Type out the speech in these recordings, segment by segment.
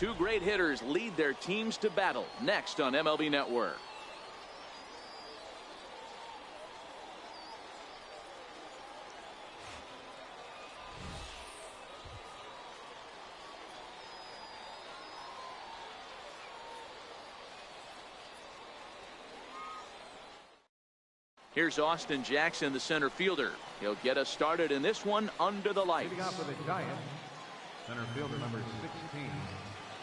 Two great hitters lead their teams to battle next on MLB Network. Here's Austin Jackson, the center fielder. He'll get us started in this one under the lights. Leading off for the Giants, center fielder number 16,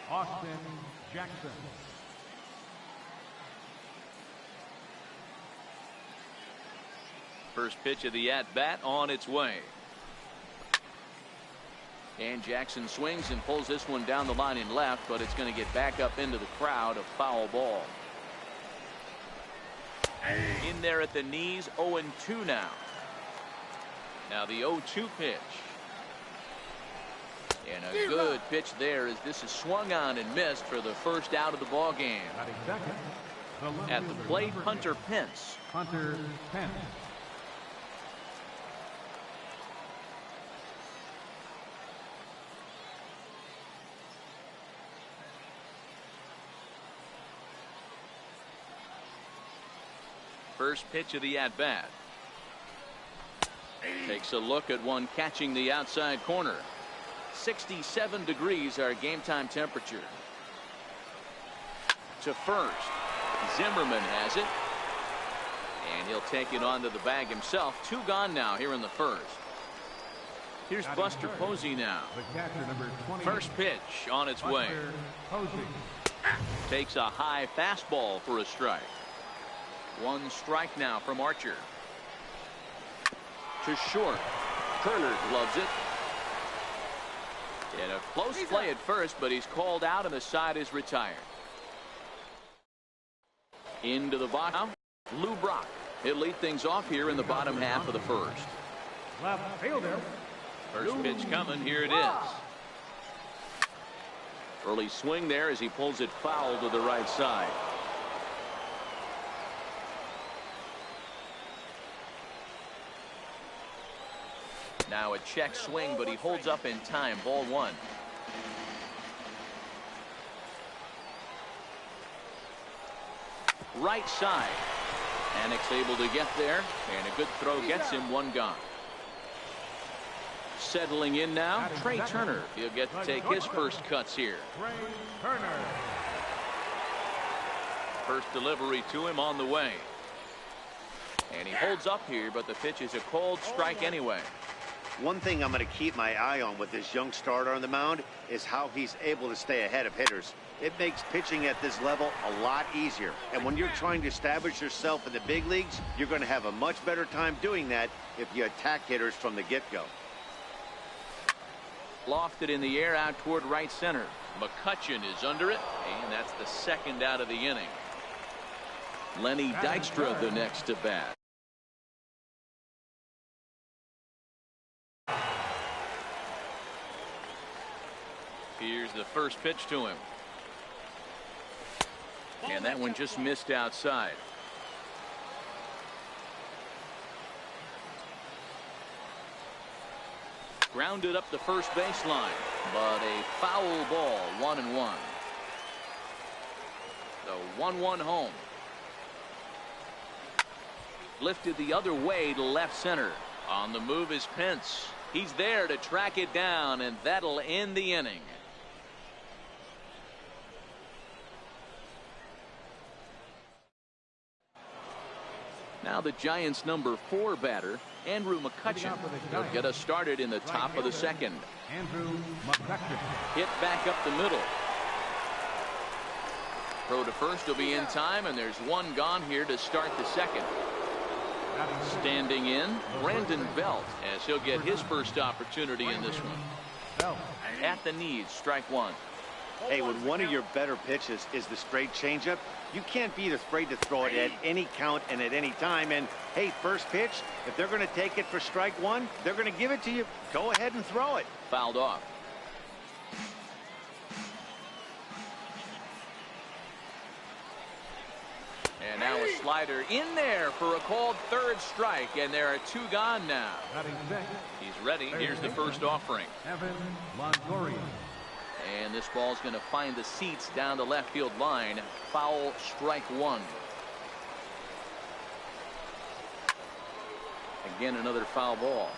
Austin Jackson. First pitch of the at-bat on its way. And Jackson swings and pulls this one down the line in left, but it's going to get back up into the crowd. A foul ball. In there at the knees, 0-2 now. Now the 0-2 pitch. And a good pitch there as this is swung on and missed for the first out of the ball game. At the plate, Hunter Pence. Hunter Pence. First pitch of the at-bat. Takes a look at one catching the outside corner. 67 degrees our game time temperature. To first. Zimmerman has it. And he'll take it onto the bag himself. Two gone now here in the first. Here's Buster Posey now. First pitch on its way. Takes a high fastball for a strike. One strike now from Archer. To short. Turner gloves it. And a close play at first, but he's called out and the side is retired. Into the bottom. Lou Brock. He'll lead things off here in the bottom half of the first. Left fielder. First pitch coming. Here it is. Early swing there as he pulls it foul to the right side. Now a check swing, but he holds up in time. Ball one. Right side. Annick's able to get there, and a good throw gets him. One gone. Settling in now, Trey Turner. He'll get to take his first cuts here. Trey Turner. First delivery to him on the way. And he holds up here, but the pitch is a cold strike anyway. One thing I'm going to keep my eye on with this young starter on the mound is how he's able to stay ahead of hitters. It makes pitching at this level a lot easier. And when you're trying to establish yourself in the big leagues, you're going to have a much better time doing that if you attack hitters from the get-go. Lofted in the air out toward right center. McCutchen is under it, and that's the second out of the inning. Lenny Dykstra the next to bat. Here's the first pitch to him. And that one just missed outside. Grounded up the first baseline, but a foul ball. 1-1. The 1-1 home. Lifted the other way to left center. On the move is Pence. He's there to track it down, and that'll end the inning. Now the Giants' number 4 batter, Andrew McCutchen. He'll get us started in the top of the second. Andrew McCutchen. Hit back up the middle. Throw to first will be in time, and there's one gone here to start the second. Standing in, Brandon Belt, as he'll get his first opportunity in this one. At the knees, strike one. Hey, when one of your better pitches is the straight changeup, you can't be afraid to throw it at any count and at any time. And, hey, first pitch, if they're going to take it for strike one, they're going to give it to you. Go ahead and throw it. Fouled off. And now a slider in there for a called third strike, and there are two gone now. He's ready. Here's the first offering. Evan Longoria. And this ball's going to find the seats down the left field line. Foul, strike one. Again, another foul ball.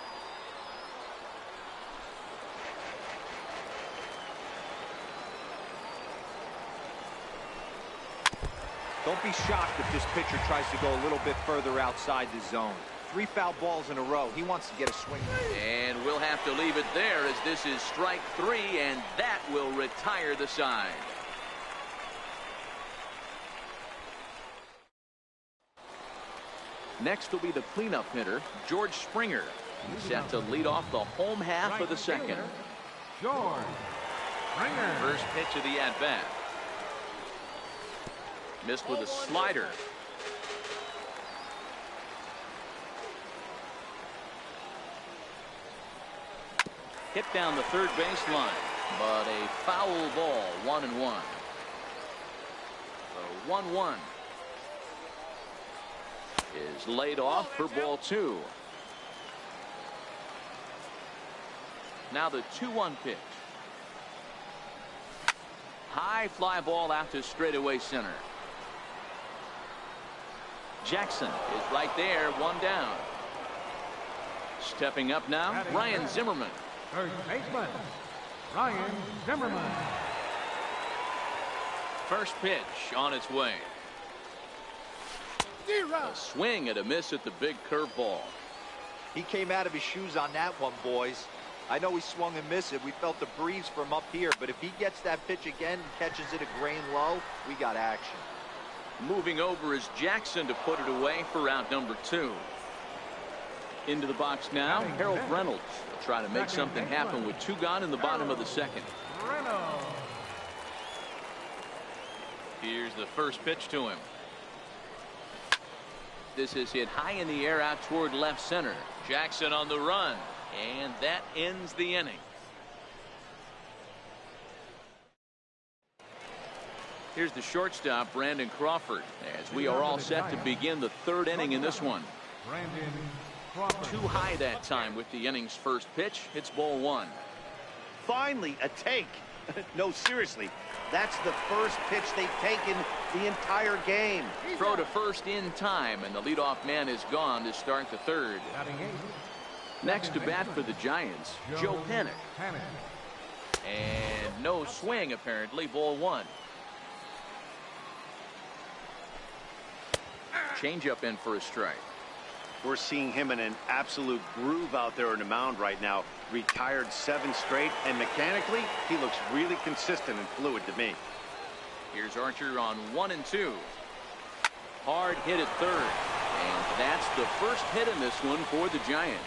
Don't be shocked if this pitcher tries to go a little bit further outside the zone. 3 foul balls in a row. He wants to get a swing. And we'll have to leave it there as this is strike 3, and that will retire the side. Next will be the cleanup hitter, George Springer. He's set to lead off the home half of the second. George Springer. First pitch of the at-bat. Missed with a slider. Hit down the third baseline, but a foul ball, 1-1. The 1-1 is laid off for ball 2. Now the 2-1 pitch. High fly ball out to straightaway center. Jackson is right there, 1 down. Stepping up now, Ryan Zimmerman. First baseman, Ryan Zimmerman. First pitch on its way. A swing and a miss at the big curveball. He came out of his shoes on that one, boys. I know he swung and missed it. We felt the breeze from up here, but if he gets that pitch again and catches it a grain low, we got action. Moving over is Jackson to put it away for out number 2. Into the box now, Harold Reynolds will try to make something happen with 2 gone in the bottom of the second. Reynolds. Here's the first pitch to him. This is hit high in the air out toward left center. Jackson on the run, and that ends the inning. Here's the shortstop, Brandon Crawford, as we are all set to begin the 3rd inning in this one. Brandon Crawford. Too high that time with the inning's first pitch. It's ball 1. Finally, a take. No, seriously. That's the first pitch they've taken the entire game. Throw to first in time, and the leadoff man is gone to start the 3rd. Next to bat for the Giants, Joe Panik. And no swing, apparently. Ball 1. Changeup in for a strike. We're seeing him in an absolute groove out there on the mound right now. Retired 7 straight, and mechanically, he looks really consistent and fluid to me. Here's Archer on 1 and 2. Hard hit at 3rd. And that's the first hit in this one for the Giants.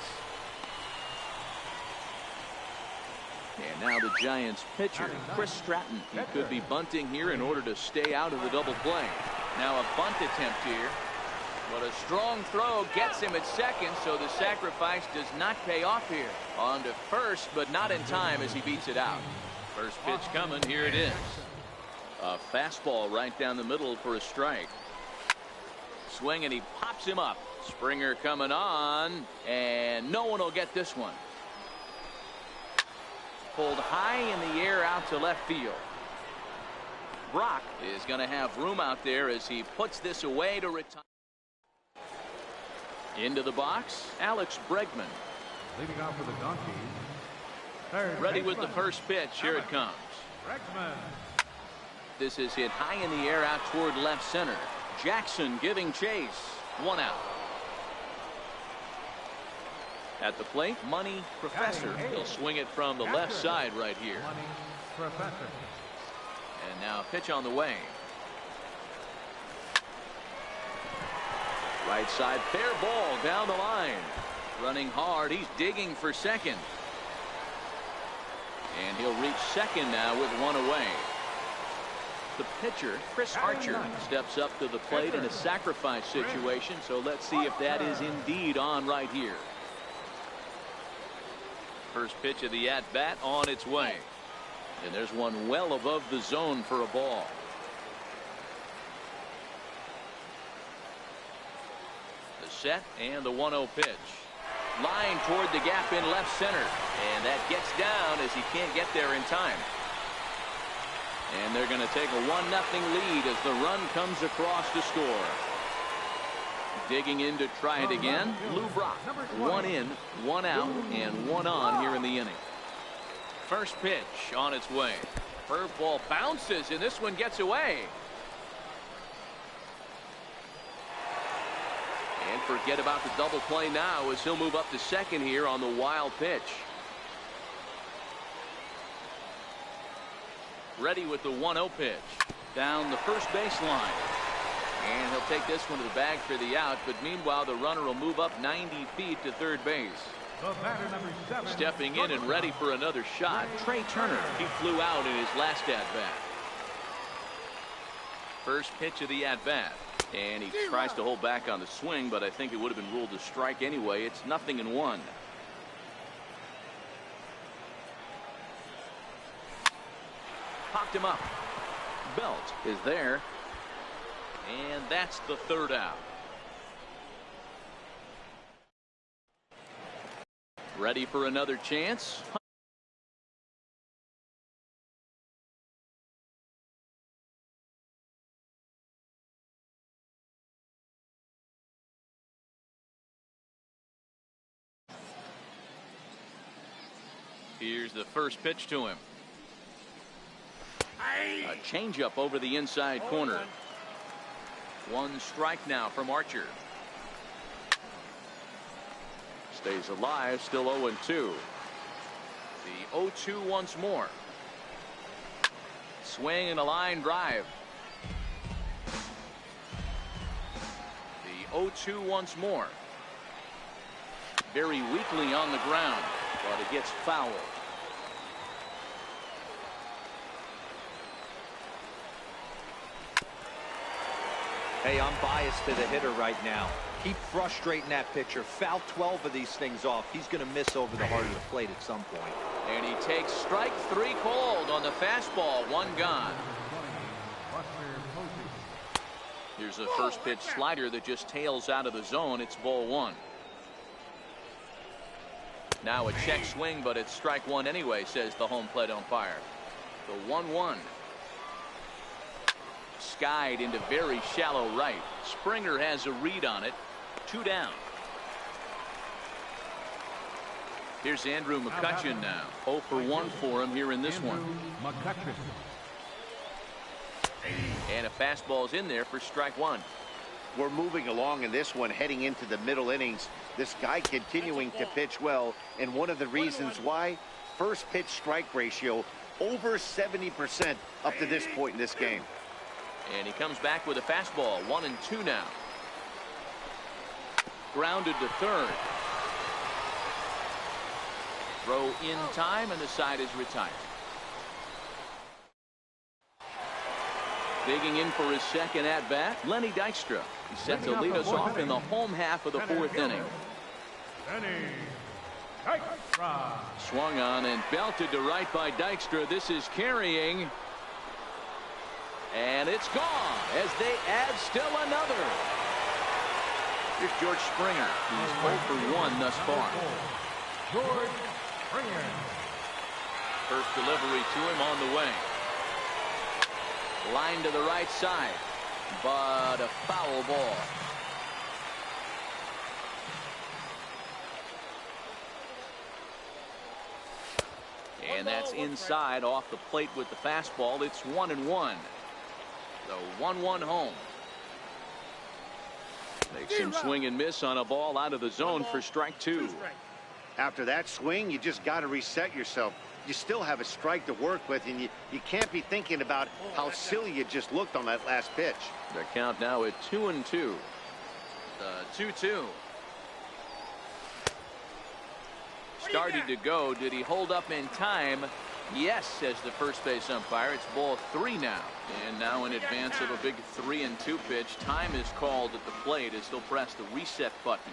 And now the Giants pitcher, Chris Stratton. He could be bunting here in order to stay out of the double play. Now a bunt attempt here. But a strong throw gets him at second, so the sacrifice does not pay off here. On to first, but not in time as he beats it out. First pitch coming. Here it is. A fastball right down the middle for a strike. Swing, and he pops him up. Springer coming on, and no one will get this one. Pulled high in the air out to left field. Brock is going to have room out there as he puts this away to retire. Into the box, Alex Bregman. Leading off for the Donkeys. Ready with the first pitch. Here it comes. Bregman. This is hit high in the air out toward left center. Jackson giving chase. 1 out. At the plate, Money Professor. He'll swing it from the left side right here. Money Professor. And now pitch on the way. Right side, fair ball down the line. Running hard, he's digging for second. And he'll reach second now with 1 away. The pitcher, Chris Archer, steps up to the plate in a sacrifice situation, so let's see if that is indeed on right here. First pitch of the at-bat on its way. And there's one well above the zone for a ball. The set and the 1-0 pitch. Line toward the gap in left center. And that gets down as he can't get there in time. And they're going to take a 1-0 lead as the run comes across to score. Digging in to try it again, Lou Brock. 1 in, 1 out, and 1 on here in the inning. First pitch on its way. Curveball bounces, and this one gets away. And forget about the double play now as he'll move up to second here on the wild pitch. Ready with the 1-0 pitch. Down the first baseline. And he'll take this one to the bag for the out, but meanwhile the runner will move up 90 feet to third base. The batter, number 7. Stepping in and ready for another shot, Trey Turner. He flew out in his last at-bat. First pitch of the at-bat. And he tries to hold back on the swing, but I think it would have been ruled a strike anyway. It's 0-1. Popped him up. Belt is there. And that's the third out. Ready for another chance. Here's the first pitch to him. A changeup over the inside corner. 1 strike now from Archer. Stays alive, still 0-2. The 0-2 once more. Swing and a line drive. The 0-2 once more. Very weakly on the ground, but it gets fouled. Hey, I'm biased to the hitter right now. Keep frustrating that pitcher. Foul 12 of these things off. He's going to miss over the heart of the plate at some point. And he takes strike 3 called on the fastball. 1 gone. Here's a first pitch slider that just tails out of the zone. It's ball 1. Now a check swing, but it's strike 1 anyway, says the home plate umpire. The 1-1. Skied into very shallow right. Springer has a read on it. 2 down. Here's Andrew McCutchen now. 0 for 1 for him here in this one. And a fastball's in there for strike 1. We're moving along in this one, heading into the middle innings. This guy continuing to pitch well, and one of the reasons why, first pitch strike ratio over 70% up to this point in this game. And he comes back with a fastball. 1-2 now. Grounded to third. Throw in time, and the side is retired. Digging in for his second at-bat, Lenny Dykstra. He's set to lead us off in the home half of the 4th inning. Swung on and belted to right by Dykstra. This is carrying. And it's gone as they add still another. Here's George Springer. He's 0 for 1 thus far. George Springer. First delivery to him on the way. Line to the right side, but a foul ball. And that's inside off the plate with the fastball. It's 1-1. The 1-1 home. Makes him swing and miss on a ball out of the zone for strike 2. After that swing, you just got to reset yourself. You still have a strike to work with, and you can't be thinking about how silly you just looked on that last pitch. The count now at 2-2. 2-2. Started to go. Did he hold up in time? Yes, says the first base umpire. It's ball 3 now. And now in advance of a big 3-2 pitch, time is called at the plate as he'll press the reset button.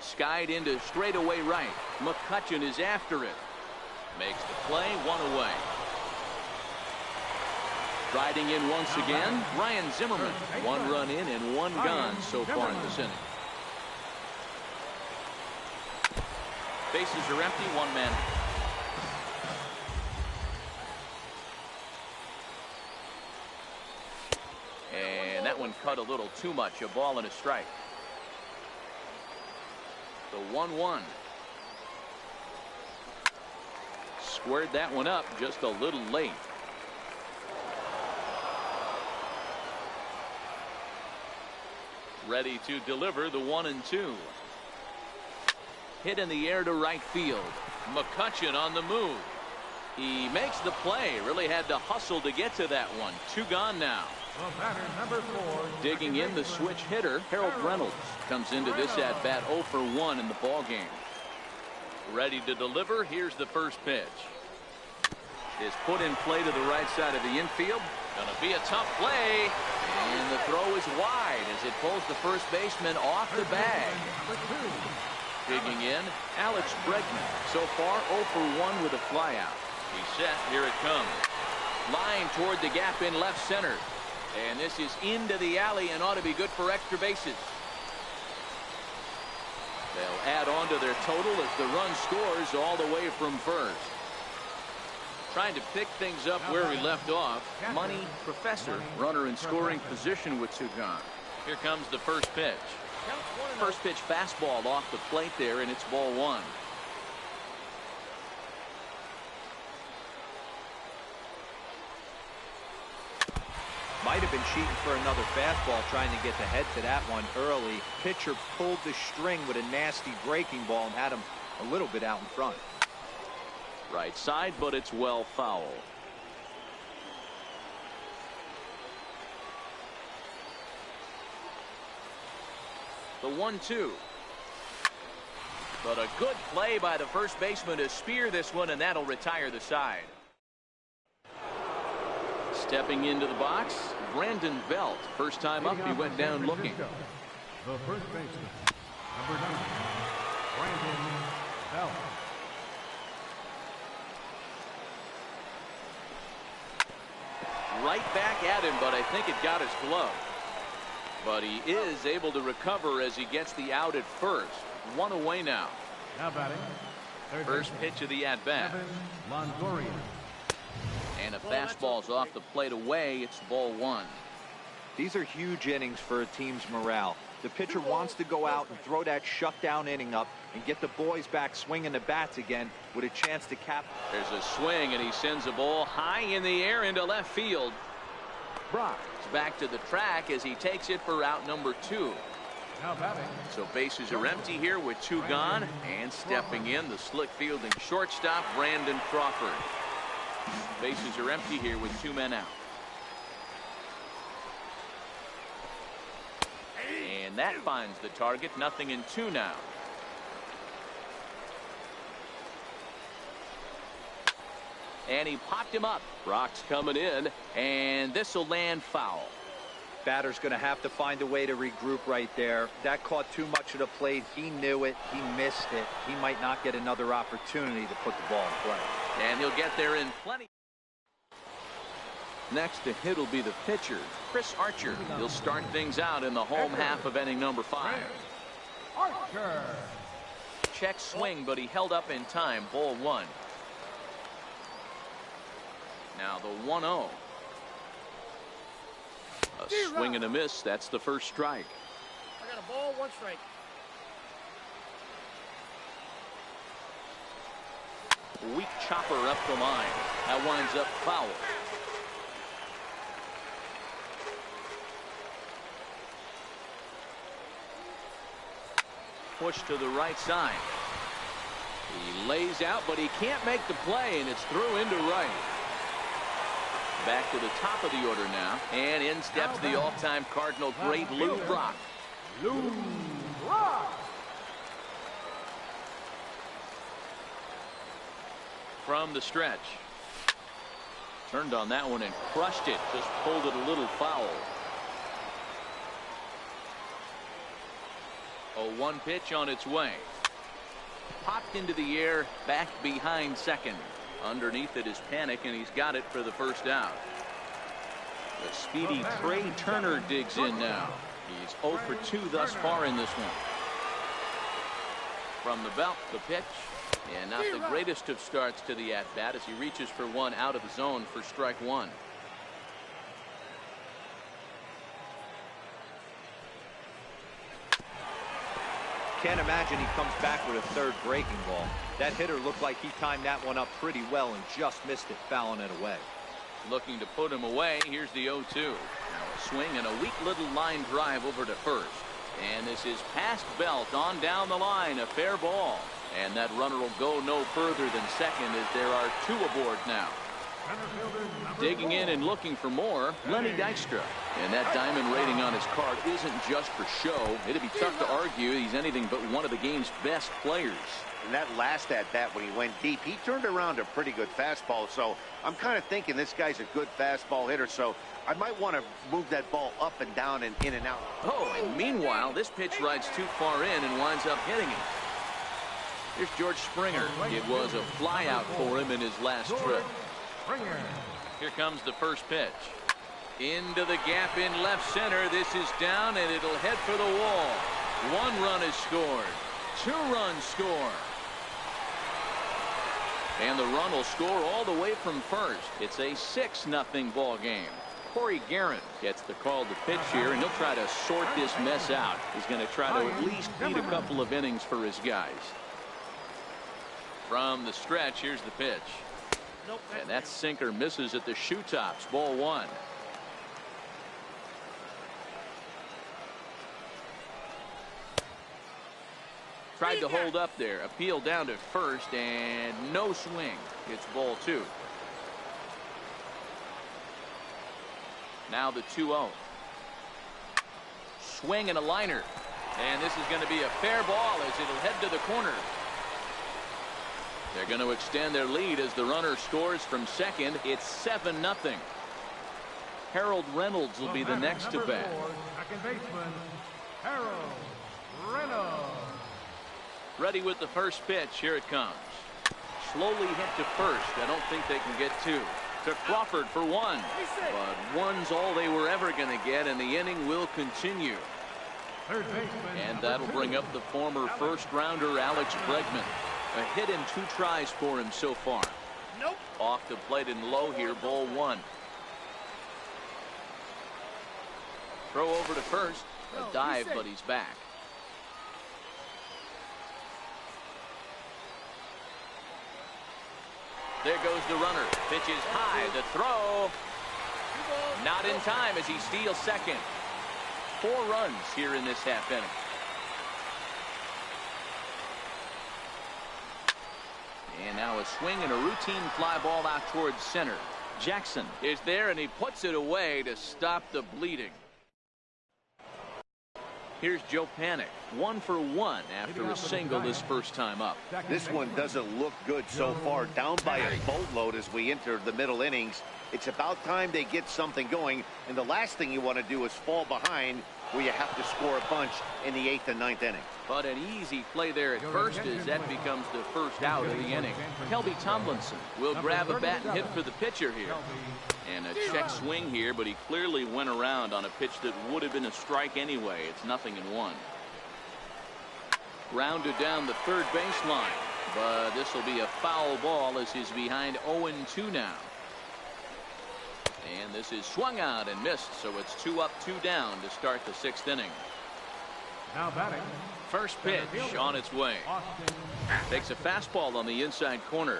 Skied into straightaway right. McCutchen is after it. Makes the play, 1 away. Riding in once again, Ryan Zimmerman. 1 run in and 1 gone so far in this inning. Bases are empty, 1 man. And that one cut a little too much. A ball and a strike. The 1-1. Squared that one up just a little late. Ready to deliver the 1-2. Hit in the air to right field. McCutchen on the move. He makes the play. Really had to hustle to get to that one. 2 gone now. Number 4. Digging in, the switch hitter, Harold Reynolds, comes into this at bat 0 for 1 in the ball game. Ready to deliver. Here's the first pitch. Is put in play to the right side of the infield. Gonna be a tough play. And the throw is wide as it pulls the first baseman off the bag. Digging in, Alex Bregman. So far 0 for 1 with a flyout. He's set. Here it comes. Line toward the gap in left center. And this is into the alley and ought to be good for extra bases. They'll add on to their total as the run scores all the way from first. Trying to pick things up where we left off. Money Professor, runner in scoring position with 2 gone. Here comes the first pitch. First pitch fastball off the plate there, and it's ball 1. Might have been cheating for another fastball, trying to get the head to that one early. Pitcher pulled the string with a nasty breaking ball and had him a little bit out in front. Right side, but it's well foul. The 1-2. But a good play by the first baseman to spear this one, and that'll retire the side. Stepping into the box, Brandon Belt. First time up, he went down looking. The first baseman, number 9, Brandon Belt. Right back at him, but I think it got his glove. But he is able to recover as he gets the out at first. 1 away now. Now batting. First pitch of the at-bat. And a fastball's off the plate away. It's ball 1. These are huge innings for a team's morale. The pitcher wants to go out and throw that shutdown inning up and get the boys back swinging the bats again with a chance to cap. There's a swing, and he sends a ball high in the air into left field. Brock is back to the track as he takes it for out number 2. Now batting. So bases are empty here with 2 gone, and stepping in, the slick fielding shortstop, Brandon Crawford. Bases are empty here with 2 men out. And that finds the target. 0-2 now. And he popped him up. Brock's coming in, and this will land foul. Batter's going to have to find a way to regroup right there. That caught too much of the plate. He knew it. He missed it. He might not get another opportunity to put the ball in play. And he'll get there in plenty. Next to hit will be the pitcher, Chris Archer. He'll start things out in the home half of inning number 5. Archer. Check swing, but he held up in time. Ball 1. Now the 1-0. A swing and a miss. That's the first strike. I got a ball, 1 strike. Weak chopper up the line. That winds up foul. Push to the right side. He lays out, but he can't make the play, and it's through into right. Back to the top of the order now, and in steps the all-time Cardinal great Lou Brock. Lou Brock. From the stretch. Turned on that one and crushed it. Just pulled it a little foul. A 1 pitch on its way. Popped into the air, back behind second. Underneath it is Panic, and he's got it for the first out. The speedy Trey Turner digs in now. He's 0 for 2 thus far in this one. From the belt, the pitch. And not the greatest of starts to the at-bat as he reaches for one out of the zone for strike 1. Can't imagine he comes back with a third breaking ball. That hitter looked like he timed that one up pretty well and just missed it, fouling it away. Looking to put him away. Here's the 0-2. Now a swing and a weak little line drive over to first. And this is past Belt on down the line. A fair ball. And that runner will go no further than second as there are 2 aboard now. Digging in and looking for more, Lenny Dykstra. And that diamond rating on his card isn't just for show. It'd be tough to argue he's anything but one of the game's best players. And that last at-bat when he went deep, he turned around a pretty good fastball. So I'm kind of thinking this guy's a good fastball hitter. So I might want to move that ball up and down and in and out. Oh, and meanwhile, this pitch rides too far in and winds up hitting it. Here's George Springer. It was a flyout for him in his last trip. Here comes the first pitch. Into the gap in left center. This is down, and it'll head for the wall. 1 run is scored. 2 runs score. And the run will score all the way from first. It's a 6-0 ball game. Corey Guerin gets the call to pitch here, and he'll try to sort this mess out. He's going to try to at least beat a couple of innings for his guys. From the stretch, here's the pitch. And that sinker misses at the shoe tops. Ball 1. Tried to hold up there. Appeal down to first, and no swing. It's ball 2. Now the 2-0. Swing and a liner. And this is going to be a fair ball as it'll head to the corner. They're going to extend their lead as the runner scores from second. It's 7-0. Harold Reynolds will be the next to bat. Second baseman, Harold Reynolds. Ready with the first pitch. Here it comes. Slowly hit to first. I don't think they can get 2. To Crawford for 1. But 1's all they were ever going to get, and the inning will continue. And that'll bring up the former first-rounder Alex Bregman. A hit in 2 tries for him so far. Nope. Off the plate and low here, ball 1. Throw over to first. A dive, but he's back. There goes the runner. Pitch is high. The throw. Not in time as he steals second. 4 runs here in this half inning. And now a swing and a routine fly ball out towards center. Jackson is there, and he puts it away to stop the bleeding. Here's Joe Panik, 1 for 1 after a single this first time up. This one doesn't look good so far. Down by a boatload as we enter the middle innings. It's about time they get something going, and the last thing you want to do is fall behind where you have to score a bunch in the 8th and 9th inning. But an easy play there at first as that becomes the first out of the inning. Kelby Tomlinson will grab a bat and hit for the pitcher here. And a check swing here, but he clearly went around on a pitch that would have been a strike anyway. It's 0-1. Grounded down the third baseline, but this will be a foul ball as he's behind 0-2 now. And this is swung out and missed, so it's 2 up, 2 down to start the 6th inning. Now batting. First pitch on its way. Takes a fastball on the inside corner.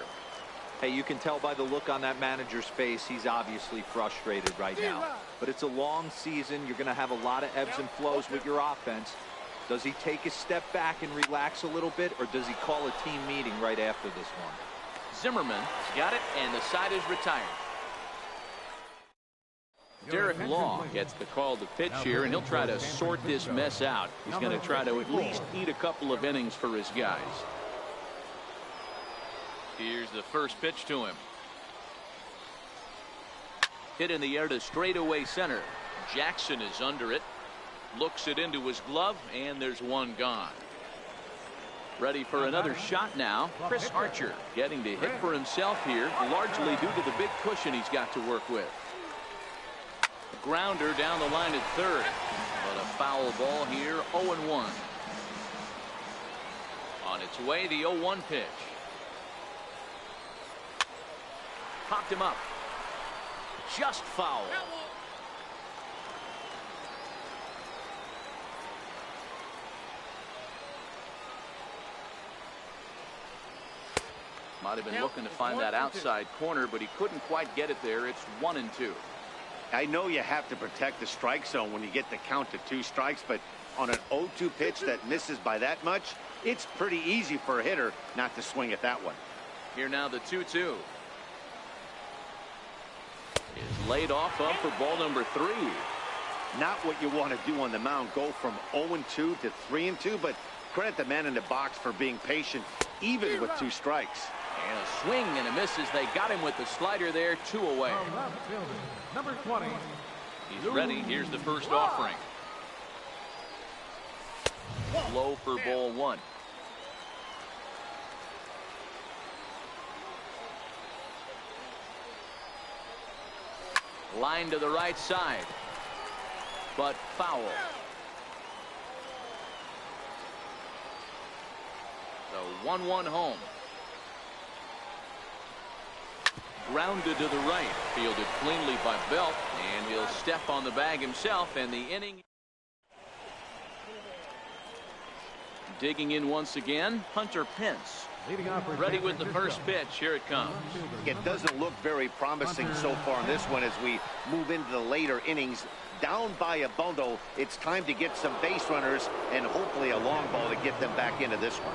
Hey, you can tell by the look on that manager's face he's obviously frustrated right now. But it's a long season. You're going to have a lot of ebbs and flows with your offense. Does he take a step back and relax a little bit, or does he call a team meeting right after this one? Zimmerman got it, and the side is retired. Derek Law gets the call to pitch here, and he'll try to sort this mess out. He's going to try to at least eat a couple of innings for his guys. Here's the first pitch to him. Hit in the air to straightaway center. Jackson is under it. Looks it into his glove, and there's 1 gone. Ready for another shot now. Chris Archer getting to hit for himself here, largely due to the big cushion he's got to work with. Grounder down the line at third, but a foul ball here. 0-1. On its way, the 0-1 pitch. Popped him up. Just foul. Might have been looking to find that outside corner, but he couldn't quite get it there. It's 1-2. I know you have to protect the strike zone when you get the count to 2 strikes, but on an 0-2 pitch that misses by that much, it's pretty easy for a hitter not to swing at that one. Here now the 2-2. Is laid off up for ball number 3. Not what you want to do on the mound, go from 0-2 to 3-2, but credit the man in the box for being patient, even with 2 strikes. And a swing and a miss as they got him with the slider there, 2 away. Number 20. He's ready. Here's the first offering. Low for ball 1. Line to the right side, but foul. So 1-1 home. Grounded to the right, fielded cleanly by Belt, and he'll step on the bag himself, and the inning. Digging in once again, Hunter Pence. Ready with the first pitch. Here it comes. It doesn't look very promising so far in this one as we move into the later innings. Down by a bundle, it's time to get some base runners and hopefully a long ball to get them back into this one.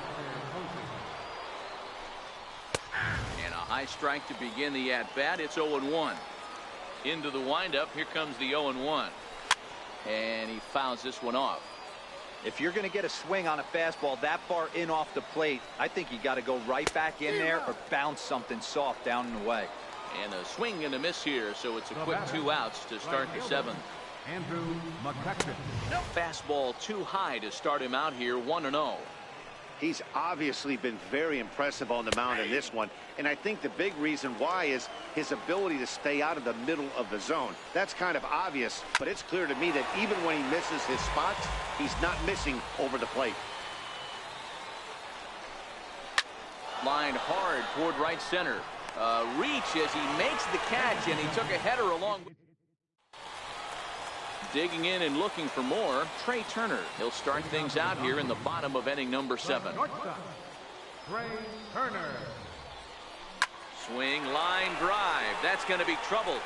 And a high strike to begin the at-bat. It's 0-1. Into the windup. Here comes the 0-1. And he fouls this one off. If you're going to get a swing on a fastball that far in off the plate, I think you got to go right back in there or bounce something soft down and away. And a swing and a miss here, so it's a quick 2 outs to start the 7th. Andrew McCutcheon. Fastball too high to start him out here, 1-0. He's obviously been very impressive on the mound in this one, and I think the big reason why is his ability to stay out of the middle of the zone. That's kind of obvious, but it's clear to me that even when he misses his spots, he's not missing over the plate. Line hard toward right center. Reach as he makes the catch, and he took a header along. Digging in and looking for more, Trey Turner. He'll start things out here in the bottom of inning number 7. Trey Turner. Swing, line drive. That's going to be trouble.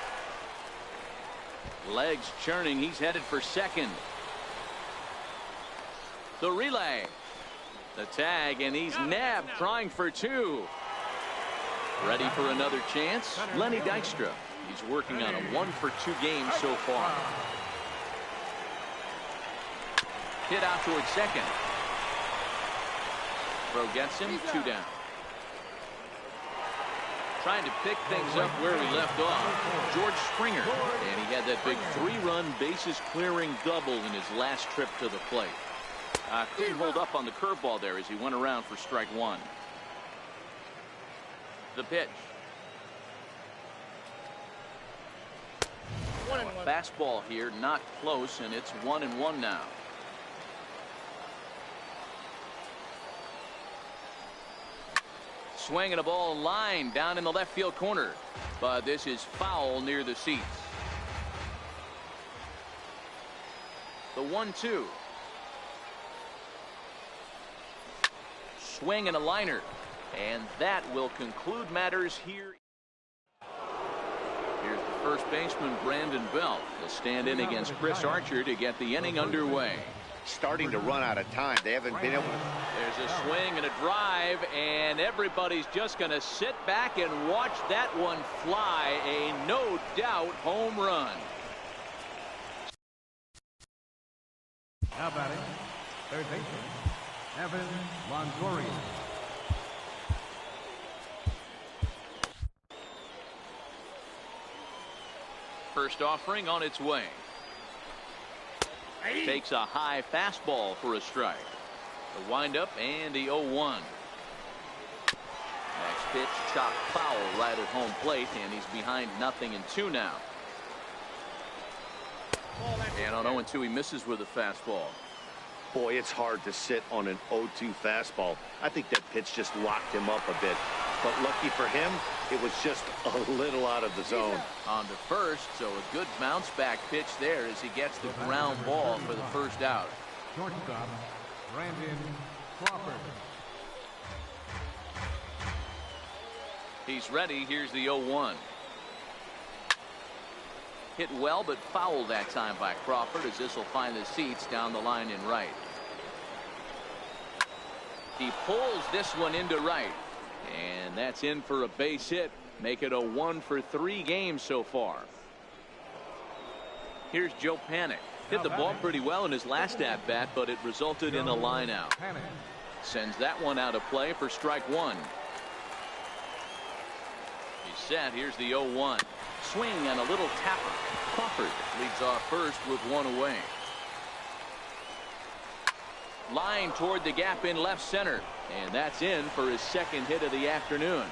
Legs churning. He's headed for second. The relay. The tag, and he's nabbed trying for 2. Ready for another chance? Lenny Dykstra. He's working on a 1-for-2 game so far. Hit out towards second. Throw gets him, 2 down. Trying to pick things up where we left off, George Springer. And he had that big 3-run bases clearing double in his last trip to the plate. Couldn't hold up on the curveball there as he went around for strike 1. The pitch. Fastball here, not close, and it's 1-1 now. Swinging a ball line down in the left field corner, but this is foul near the seats. The 1-2. Swing and a liner, and that will conclude matters here. Here's the first baseman, Brandon Belt. He'll stand in against Chris Archer to get the inning underway. Starting to run out of time. They haven't been able to. There's a swing and a drive, and everybody's just going to sit back and watch that one fly. A no-doubt home run. Now batting, third baseman, Evan Longoria. First offering on its way. Takes a high fastball for a strike. The windup and the 0-1. Next pitch, chopped foul right at home plate, and he's behind 0-2 now. And on 0-2, he misses with a fastball. Boy, it's hard to sit on an 0-2 fastball. I think that pitch just locked him up a bit. But lucky for him, it was just a little out of the zone. On to first, so a good bounce back pitch there as he gets the ground ball for the first out. Shortstop, Brandon Crawford. He's ready. Here's the 0-1. Hit well, but fouled that time by Crawford, as this will find the seats down the line in right. He pulls this one into right, and that's in for a base hit. Make it a 1-for-3 game so far. Here's Joe Panik. Hit the ball pretty well in his last at bat, but it resulted in a line out. Sends that one out of play for strike one. He's set. Here's the 0-1. Swing and a little tapper. Crawford leads off first with one away. Line toward the gap in left center, and that's in for his second hit of the afternoon.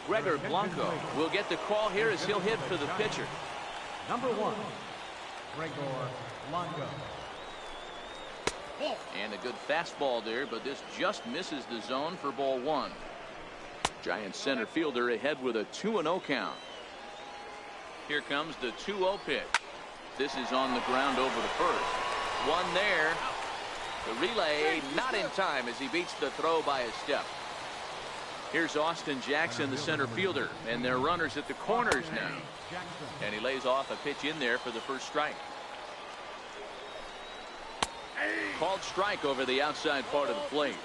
Gregor Blanco will get the call here as he'll hit for the pitcher. Number 1, Gregor Blanco. And a good fastball there, but this just misses the zone for ball one. Giants center fielder ahead with a 2-0 count. Here comes the 2-0 pitch. This is on the ground over the first. One there. The relay not in time as he beats the throw by a step. Here's Austin Jackson, the center fielder, and they're runners at the corners now. And he lays off a pitch in there for the first strike. Called strike over the outside part of the plate.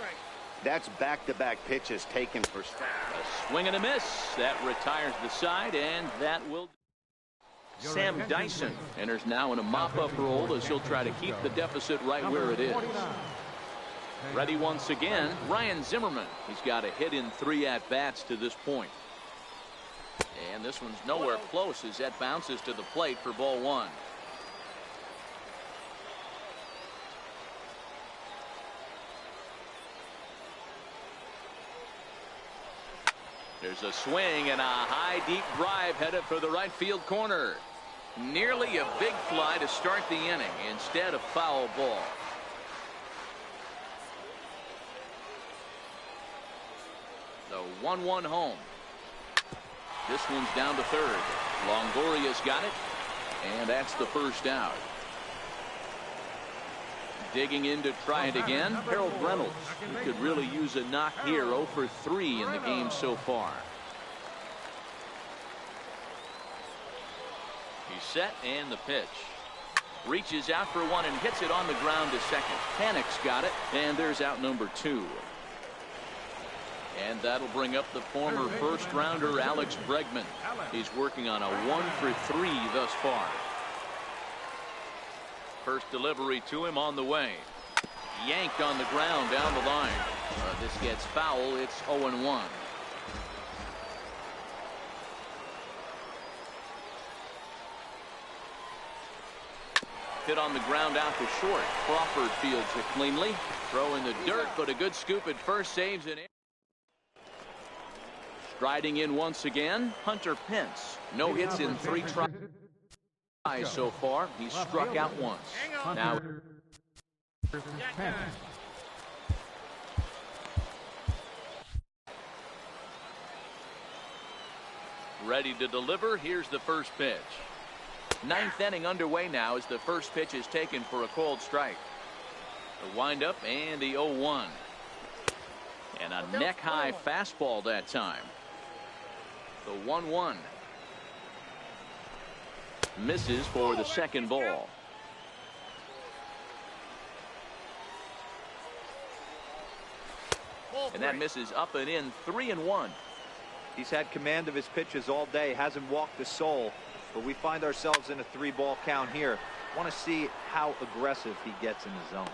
That's back-to-back pitches taken for strike. A swing and a miss. That retires the side, and that will. Sam Dyson enters now in a mop-up role as he'll try to keep the deficit right where it is. Ready once again, Ryan Zimmerman. He's got a hit in 3 at-bats to this point. And this one's nowhere close as that bounces to the plate for ball one. There's a swing and a high deep drive headed for the right field corner. Nearly a big fly to start the inning. Instead, a foul ball. The 1-1 home. This one's down to third. Longoria's got it, and that's the first out. Digging in to try it again, Harold Reynolds. He could really use a knock here. 0 for 3 in the game so far. He's set, and the pitch. Reaches out for one and hits it on the ground to second. Panik's got it, and there's out number 2. And that'll bring up the former first-rounder Alex Bregman. He's working on a 1 for 3 thus far. First delivery to him on the way. Yanked on the ground down the line. This gets foul. It's 0-1. Hit on the ground out to short. Crawford fields it cleanly. Throw in the dirt, but a good scoop at first saves it. Striding in once again, Hunter Pence. No hits in 3 tries so far. He's struck out once. Now ready to deliver. Here's the first pitch. 9th inning underway now as the first pitch is taken for a called strike. The windup and the 0-1. And a neck-high fastball that time. The 1-1. Misses for the second ball. And that misses up and in. 3-1. He's had command of his pitches all day. Hasn't walked a soul. But we find ourselves in a 3-ball count here. Want to see how aggressive he gets in the zone.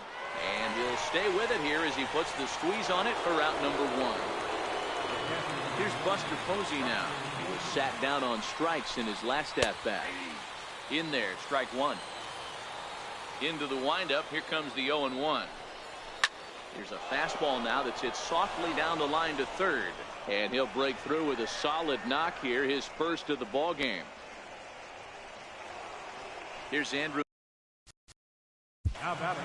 And he'll stay with it here as he puts the squeeze on it for out number 1. Here's Buster Posey now. He was sat down on strikes in his last at-bat. In there, strike 1. Into the windup. Here comes the 0-1. Here's a fastball now that's hit softly down the line to third. And he'll break through with a solid knock here, his first of the ball game. Here's Andrew. Now batting,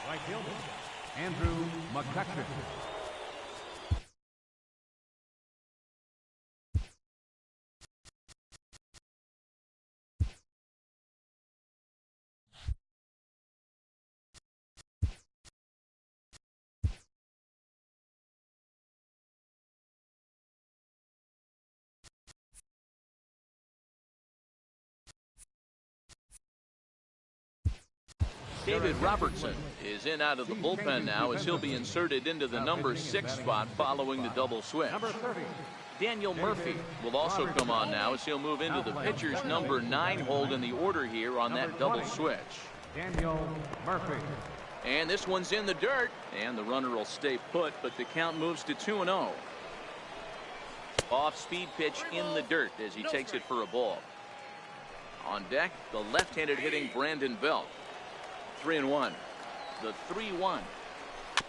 right fielder, Andrew McCutcheon. David Robertson is in out of the bullpen now as he'll be inserted into the number 6 spot following the double switch. Number 30. Daniel Murphy will also come on now as he'll move into the pitcher's number 9 hold in the order here on that double switch. Daniel Murphy. And this one's in the dirt, and the runner will stay put, but the count moves to 2-0. Off-speed pitch in the dirt as he takes it for a ball. On deck, the left-handed hitting Brandon Belt. 3-1. The 3-1.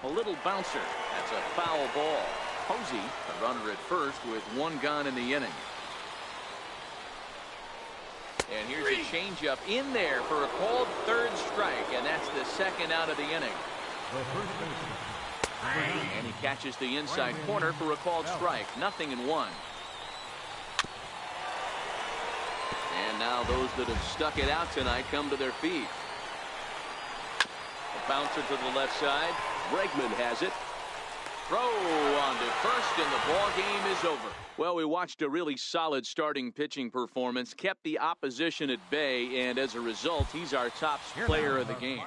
A little bouncer. That's a foul ball. Posey, the runner at first with 1 gone in the inning. And here's a changeup in there for a called 3rd strike, and that's the 2nd out of the inning. And he catches the inside corner for a called strike. 0-1. And now those that have stuck it out tonight come to their feet. A bouncer to the left side. Bregman has it. Throw on to first, and the ball game is over. Well, we watched a really solid starting pitching performance, kept the opposition at bay, and as a result, he's our top player of the game.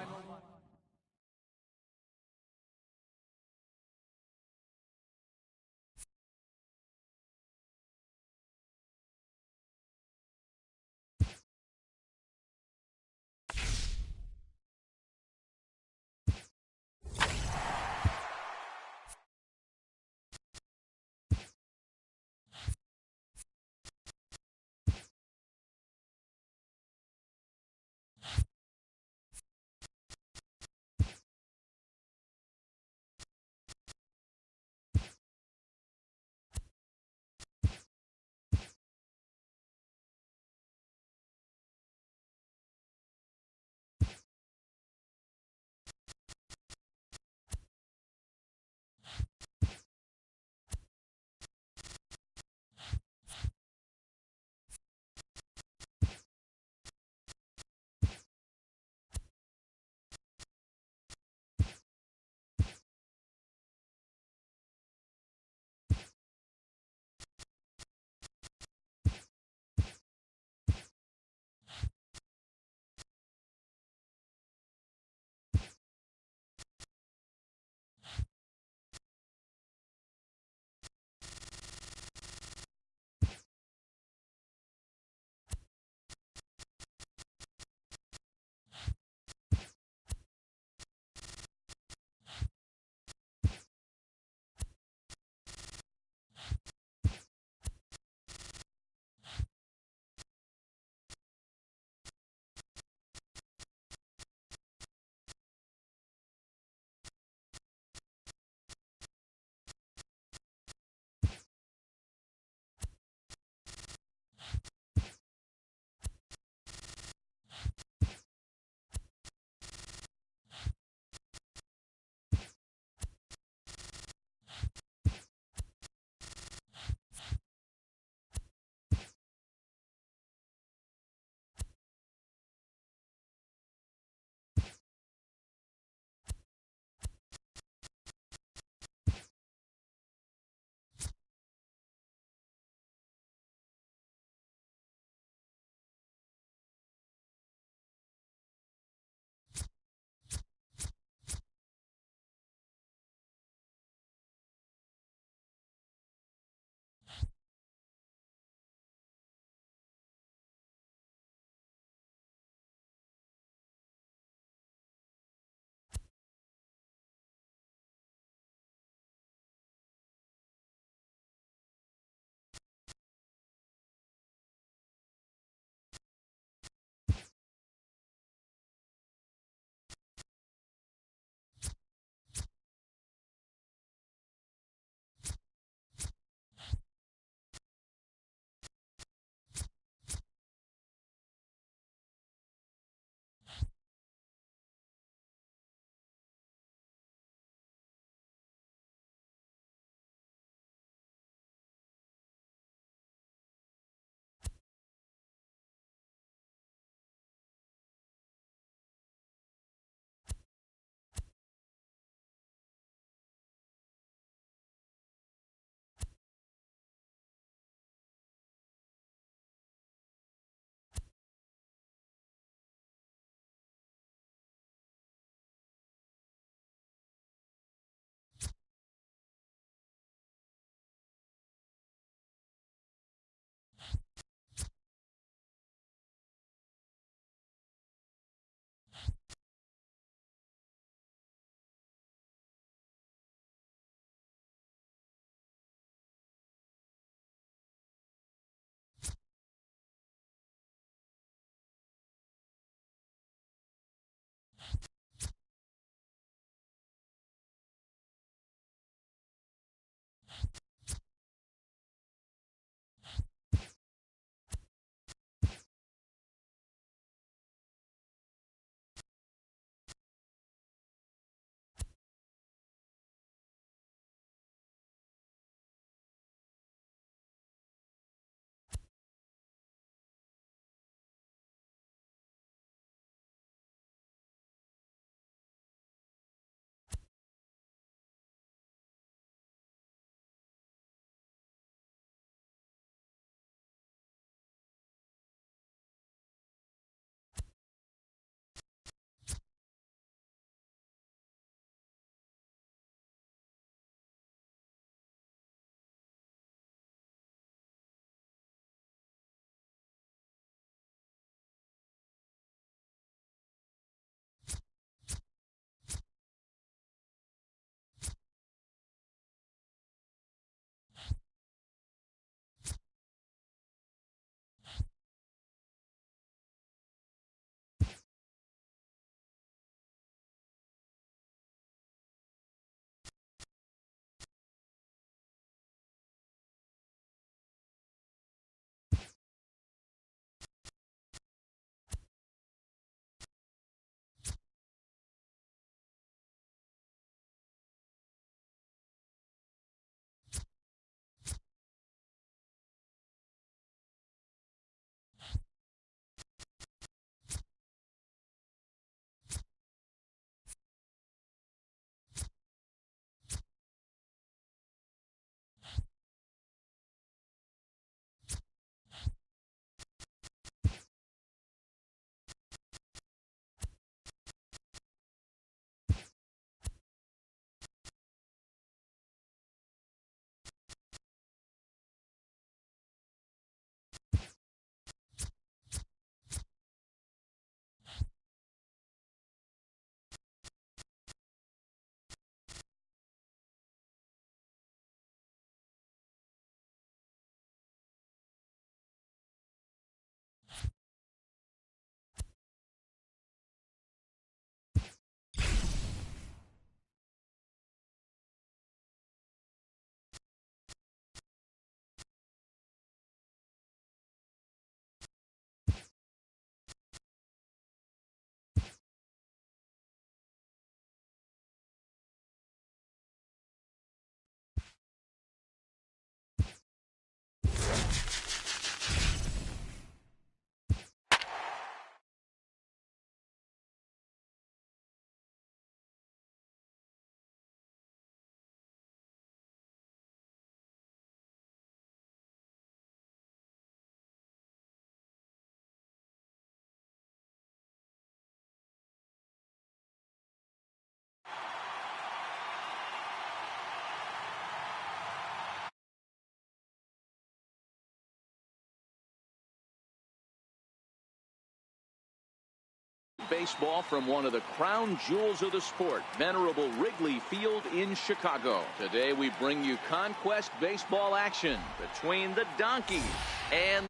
Baseball from one of the crown jewels of the sport, venerable Wrigley Field in Chicago. Today we bring you conquest baseball action between the Donkeys and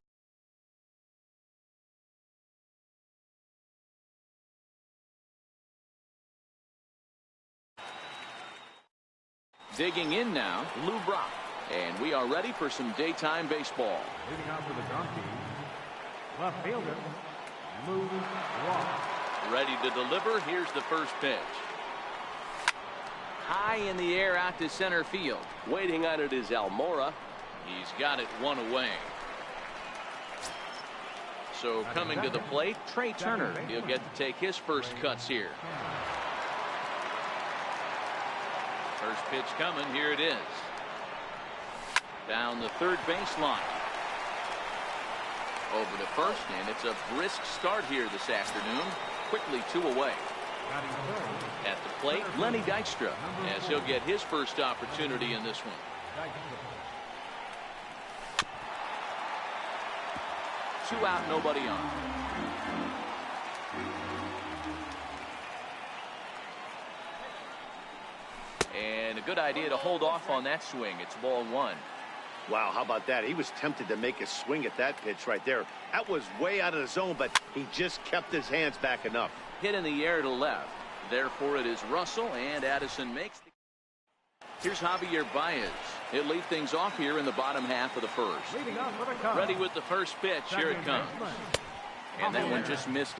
digging in now, Lou Brock. And we are ready for some daytime baseball. Leading out for the Donkeys, left fielder, Lou Brock. Ready to deliver. Here's the first pitch. High in the air out to center field. Waiting on it is Almora. He's got it one away. So coming to the plate, Trey Turner. He'll get to take his first cuts here. First pitch coming. Here it is. Down the third baseline. Over to first, and it's a brisk start here this afternoon. Quickly 2 away. At the plate, Lenny Dykstra, as he'll get his first opportunity in this one. 2 out, nobody on. good idea to hold off on that swing. It's ball one. Wow, how about that? He was tempted to make a swing at that pitch right there. That was way out of the zone, but he just kept his hands back enough. Hit in the air to left. Therefore, it is Russell, and Addison makes the... Here's Javier Baez. He'll lead things off here in the bottom half of the first. Ready with the first pitch. Here it comes. And that one just missed.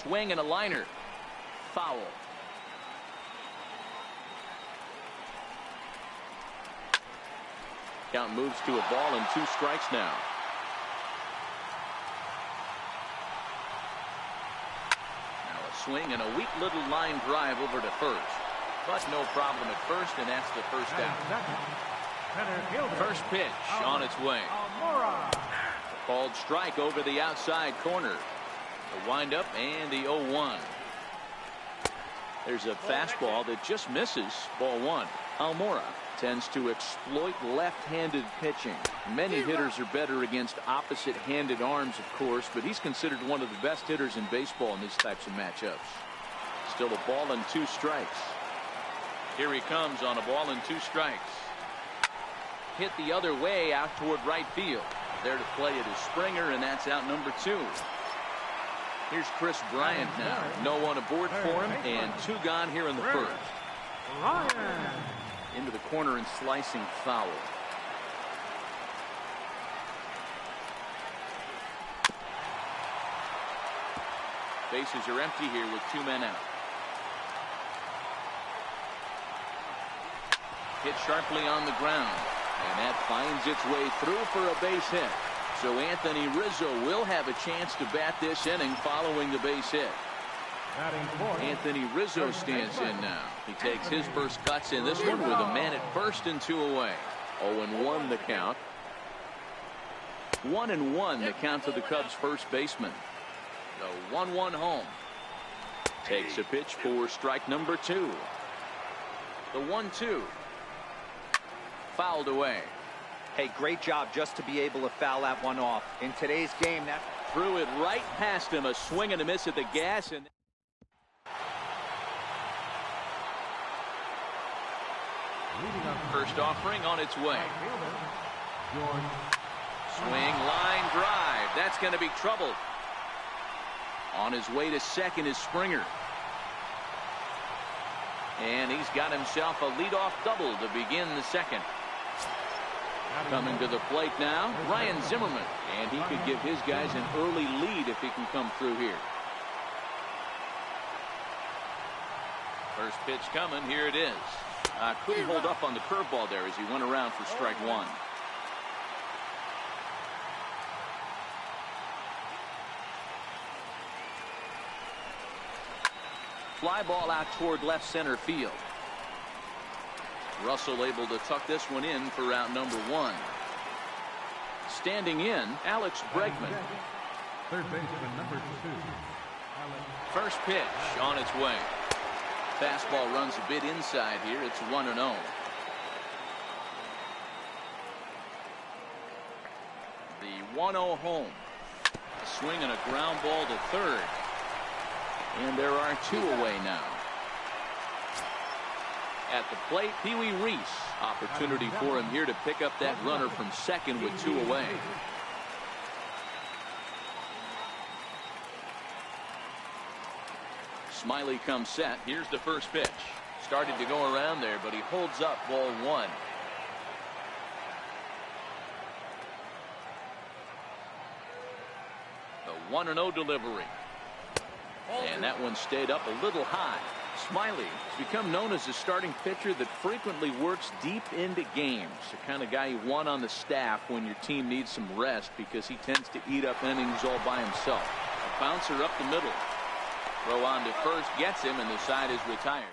Swing and a liner. Foul. Count moves to a ball and 2 strikes now. Now a swing and a weak little line drive over to first. But no problem at first, and that's the first out. First pitch on its way. Called strike over the outside corner. The windup and the 0-1. There's a fastball that just misses. Ball one. Almora tends to exploit left-handed pitching. Many hitters are better against opposite-handed arms, of course, but he's considered one of the best hitters in baseball in these types of matchups. Still a ball and 2 strikes. Here he comes on a ball and 2 strikes. Hit the other way out toward right field. There to play it is Springer, and that's out number 2. Here's Chris Bryant now. No one aboard for him, and 2 gone here in the first. Into the corner and slicing foul. Bases are empty here with 2 men out. Hit sharply on the ground, and that finds its way through for a base hit. So Anthony Rizzo will have a chance to bat this inning following the base hit. Anthony Rizzo stands in now. He takes his first cuts in this one with a man at first and 2 away. 0-1 the count. 1-1 the count to the Cubs first baseman. The 1-1 home. Takes a pitch for strike number 2. The 1-2. Fouled away. Hey, great job just to be able to foul that one off. In today's game, that threw it right past him. A swing and a miss at the gas. And first offering on its way. Swing, line drive. That's going to be trouble. On his way to second is Springer. And he's got himself a leadoff double to begin the second. Coming to the plate now, Ryan Zimmerman. And he could give his guys an early lead if he can come through here. First pitch coming. Here it is. Couldn't hold up on the curveball there as he went around for strike 1. Fly ball out toward left center field. Russell able to tuck this one in for out number 1. Standing in, Alex Bregman. Third baseman number 2. First pitch on its way. Fastball runs a bit inside here. It's 1-0. The 1-0 home. A swing and a ground ball to third. And there are 2 away now. At the plate, Pee Wee Reese. Opportunity for him here to pick up that runner from second with 2 away. Smiley comes set. Here's the first pitch. Started to go around there, but he holds up. Ball 1. The 1-0 delivery. And that one stayed up a little high. Smiley has become known as a starting pitcher that frequently works deep into games. The kind of guy you want on the staff when your team needs some rest because he tends to eat up innings all by himself. A bouncer up the middle. Throw on to first gets him, and the side is retired.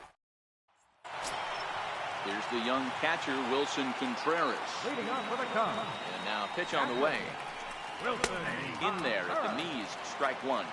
Here's the young catcher, Wilson Contreras. Leading off for the Cubs. And now pitch on the way. Wilson. In there at the knees, strike 1.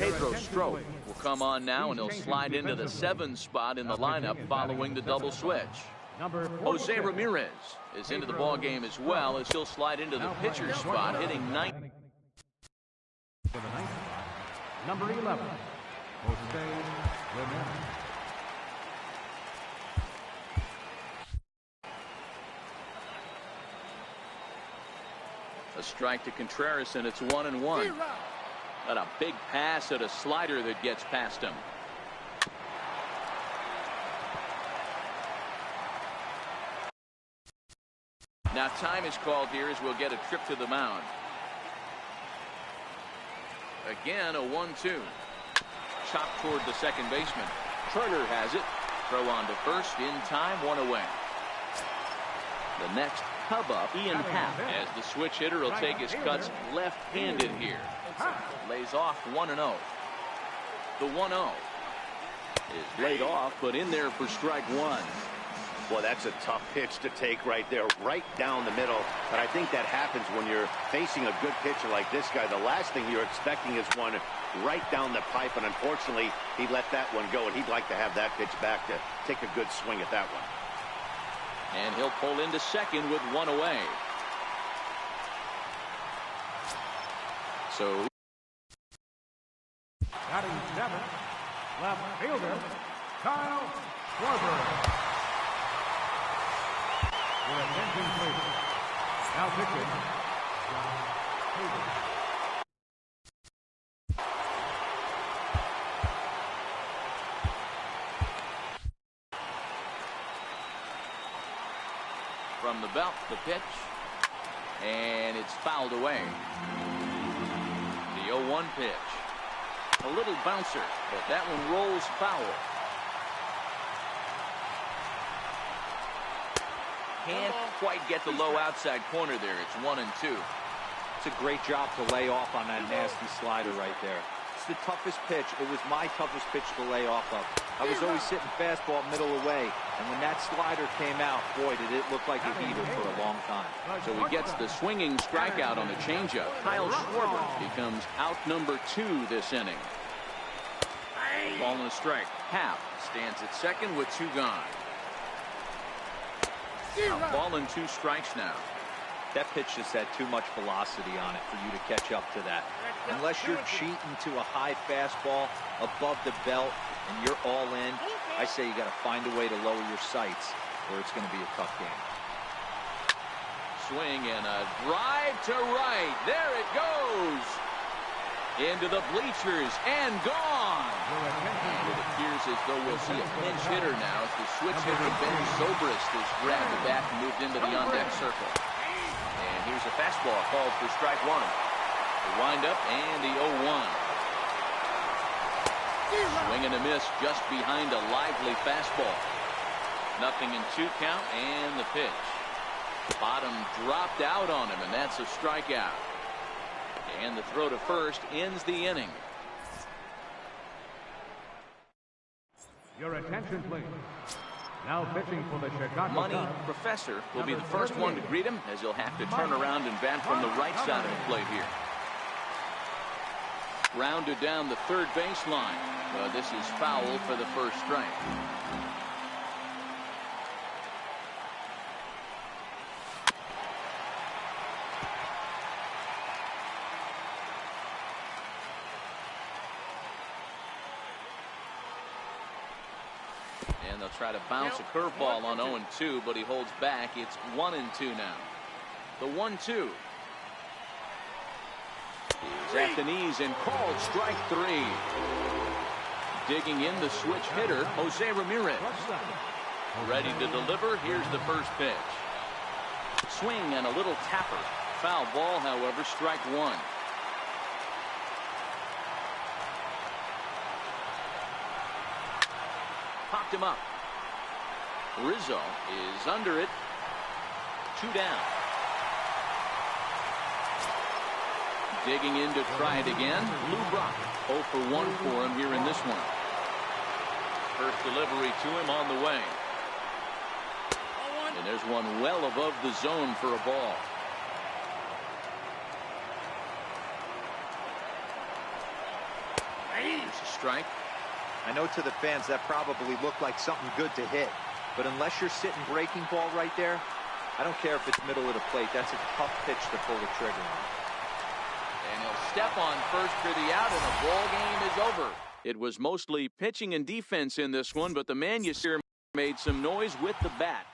Pedro Strop will come on now, and he'll slide into the 7 spot in the lineup following the double switch. Jose Ramirez is into the ball game as well, as he'll slide into the pitcher's spot, hitting 9. For the 9th spot, number 11, Jose Ramirez. A strike to Contreras, and it's 1-1. Got a big pass at a slider that gets past him. Now time is called here as we'll get a trip to the mound. Again, a 1-2. Chopped toward the second baseman. Turner has it. Throw on to first in time, 1 away. The next Cub up, Ian Happ, as the switch hitter will take his cuts left-handed here. Lays off 1-0. The 1-0 is laid off, but in there for strike 1. Boy, that's a tough pitch to take right there, right down the middle. But I think that happens when you're facing a good pitcher like this guy. The last thing you're expecting is one right down the pipe, and unfortunately, he let that one go, and he'd like to have that pitch back to take a good swing at that one. And he'll pull into second with 1 away. So Batting 7th, left fielder, Kyle Schwarber. Your attention, please. Now pitching, John Hader. from the belt, the pitch, and it's fouled away. The 0-1 pitch. A little bouncer, but that one rolls foul. Can't quite get the low outside corner there. It's 1-2. It's a great job to lay off on that nasty slider right there. It's the toughest pitch. It was my toughest pitch to lay off of. I was always sitting fastball middle away, and when that slider came out, boy, did it look like a heater for a long time. So he gets the swinging strikeout on the changeup. Kyle Schwarber becomes out number 2 this inning. Ball and a strike. Happ stands at second with 2 gone. Ball and 2 strikes now. That pitch just had too much velocity on it for you to catch up to that. Unless you're cheating to a high fastball above the belt and you're all in, I say you got to find a way to lower your sights, or it's going to be a tough game. Swing and a drive to right. There it goes. Into the bleachers and gone. And it appears as though we'll see a pinch hitter now as the switch hitter Ben Zobrist has grabbed the bat and moved into the on-deck circle. And here's a fastball called for strike 1. The windup and the 0-1. Swing and a miss just behind a lively fastball. 0-2 count and the pitch. Bottom dropped out on him, and that's a strikeout. And the throw to first ends the inning. Your attention, please. Now pitching for the Chicago Money Cubs, Professor will be the first one to greet him, as he'll have to turn around and bat from the right side of the plate here. Rounded down the third baseline. This is foul for the first strike. And they'll try to bounce a curveball on 0-2, but he holds back. It's 1-2 now. The 1-2 is at the knees and called strike 3. Digging in the switch hitter, Jose Ramirez. Ready to deliver. Here's the first pitch. Swing and a little tapper. Foul ball, however, strike 1. Popped him up. Rizzo is under it. 2 down. Digging in to try it again. Lou Brock 0 for 1 for him here in this one. First delivery to him on the way. And there's one well above the zone for a ball. strike. I know to the fans that probably looked like something good to hit, but unless you're sitting breaking ball right there, I don't care if it's middle of the plate. That's a tough pitch to pull the trigger on. And he'll step on first for the out, and the ball game is over. It was mostly pitching and defense in this one, but the man you see made some noise with the bat.